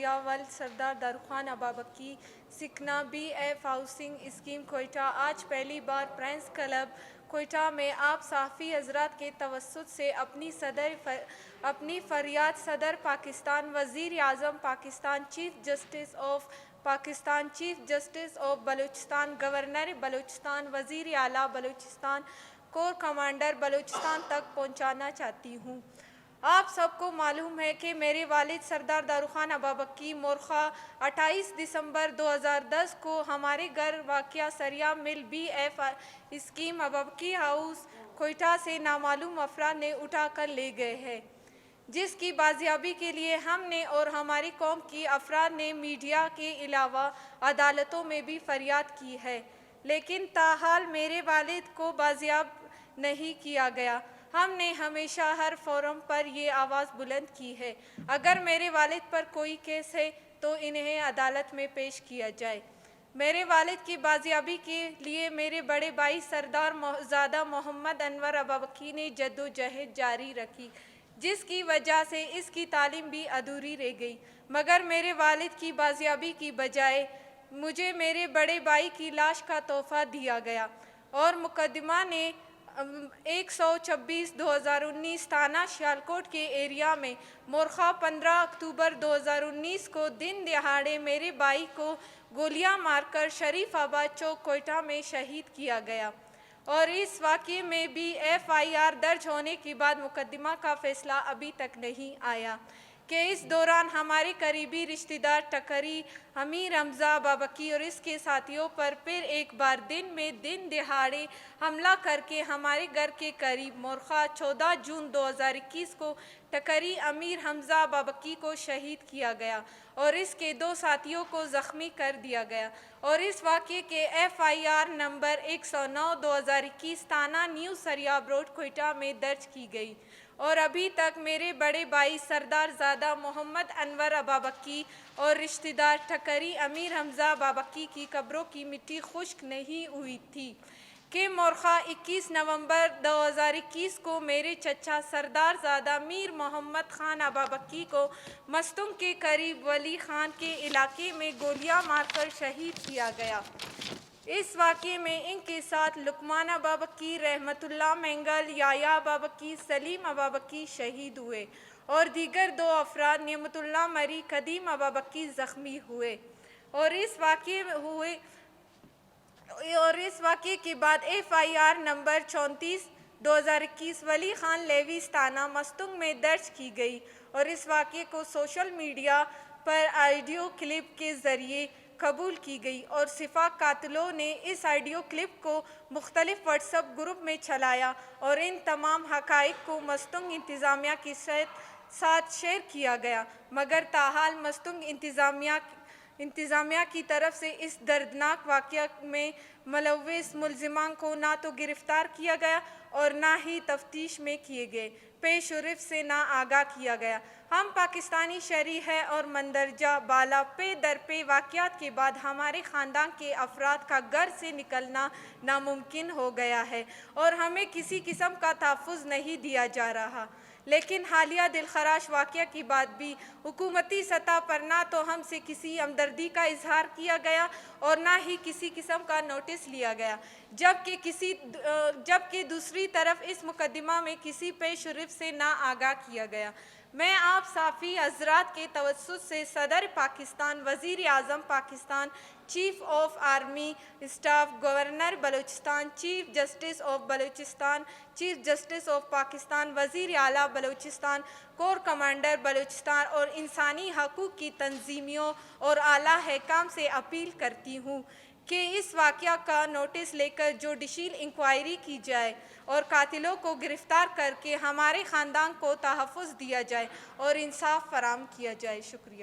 میرا والد سردار داروخان ابابکی سکنا B F housing scheme Quetta آج پہلی بار پرنس کلب کوئٹہ میں آپ صحافی حضرات کے توسط سے اپنی فریاد صدر پاکستان، وزیر اعظم Pakistan, chief justice of Pakistan, chief justice of Balochistan, governor Balochistan, وزیر اعلیٰ بلوچستان، کور کمانڈر بلوچستان تک پہنچانا چاہتی ہوں۔ آپ سب کو معلوم ہے کہ میرے والد سردار داروخان ابابکی مورخہ 28 دسمبر 2010 کو ہمارے گھر واقع Sariab mill B F scheme Ababaki house Quetta سے نامعلوم افراد نے اٹھا کر لے گئے ہیں، جس کی بازیابی کے لیے ہم نے اور ہماری قوم کی افراد نے میڈیا کے علاوہ عدالتوں میں بھی فریاد کی ہے، لیکن تاحال میرے والد کو بازیاب نہیں کیا گیا۔ ہم نے ہمیشہ ہر فورم پر یہ آواز بلند کی ہے، اگر میرے والد پر کوئی کیس ہے تو انہیں عدالت میں پیش کیا جائے۔ میرے والد کی بازیابی کے لیے میرے بڑے بھائی سردار زادہ محمد انور ابابکی نے جدوجہد جاری رکھی، جس کی وجہ سے اس کی تعلیم بھی ادھوری رہ گئی، مگر میرے والد کی بازیابی کی بجائے مجھے میرے بڑے بھائی کی لاش کا تحفہ دیا گیا اور مقدمہ نے 126/2019 تھانہ سیالکوٹ کے ایریا میں مورخہ 15 اکتوبر 2019 کو دن دہاڑے میرے بھائی کو گولیاں مار کر شریف آباد چوک کوئٹہ میں شہید کیا گیا، اور اس واقعے میں بھی FIR درج ہونے کے بعد مقدمہ کا فیصلہ ابھی تک نہیں آیا کہ اس دوران ہمارے قریبی رشتہ دار ٹکری امیر حمزہ ابابکی اور اس کے ساتھیوں پر پھر ایک بار دن میں دن دہاڑے حملہ کر کے ہمارے گھر کے قریب مورخہ 14 جون 2021 کو ٹکری امیر حمزہ ابابکی کو شہید کیا گیا اور اس کے 2 ساتھیوں کو زخمی کر دیا گیا، اور اس واقعے کے FIR نمبر 109/2021 تھانہ نیو سریاب روڈ کوئٹہ میں درج کی گئی، اور ابھی تک میرے بڑے بھائی سردار زادہ محمد انور ابابکی اور رشتہ دار ٹکری امیر حمزہ ابابکی کی قبروں کی مٹی خشک نہیں ہوئی تھی کہ مورخہ 21 نومبر 2021 کو میرے چچا سردار زادہ میر محمد خان ابابکی کو مستونگ کے قریب ولی خان کے علاقے میں گولیاں مار کر شہید کیا گیا۔ اس واقعے میں ان کے ساتھ لقمان ابابکی، رحمت اللہ مینگل، یحییٰ ابابکی، سلیم ابابکی شہید ہوئے اور دیگر 2 افراد نعمت اللہ مری، قدیم ابابکی زخمی ہوئے، اور اس واقعے کے بعد FIR نمبر 34/2021 ولی خان لیویز تھانہ مستونگ میں درج کی گئی، اور اس واقعے کو سوشل میڈیا پر آڈیو کلپ کے ذریعے قبول کی گئی، اور سپاہ قاتلوں نے اس آڈیو کلپ کو مختلف واٹس ایپ گروپ میں چلایا اور ان تمام حقائق کو مستونگ انتظامیہ کے ساتھ شیئر کیا گیا، مگر تاحال مستونگ انتظامیہ کی طرف سے اس دردناک واقعہ میں ملوث ملزمان کو نہ تو گرفتار کیا گیا اور نہ ہی تفتیش میں کیے گئے پیش رفت سے نہ آگاہ کیا گیا۔ ہم پاکستانی شہری ہیں اور مندرجہ بالا پے در پے واقعات کے بعد ہمارے خاندان کے افراد کا گھر سے نکلنا ناممکن ہو گیا ہے اور ہمیں کسی قسم کا تحفظ نہیں دیا جا رہا، لیکن حالیہ دلخراش واقعہ کے بعد بھی حکومتی سطح پر نہ تو ہم سے کسی ہمدردی کا اظہار کیا گیا اور نہ ہی کسی قسم کا نوٹس لیا گیا، جبکہ دوسری طرف اس مقدمہ میں کسی پیش رفت سے نہ آگاہ کیا گیا۔ میں آپ صحافی حضرات کے توسط سے صدر پاکستان، وزیر اعظم Pakistan, chief of army staff, governor Balochistan, chief justice of Balochistan, chief justice of Pakistan, وزیر اعلیٰ بلوچستان، کور کمانڈر بلوچستان اور انسانی حقوق کی تنظیموں اور اعلیٰ حکام سے اپیل کرتی ہوں کہ اس واقعہ کا نوٹس لے کر جوڈیشل انکوائری کی جائے اور قاتلوں کو گرفتار کر کے ہمارے خاندان کو تحفظ دیا جائے اور انصاف فراہم کیا جائے۔ شکریہ۔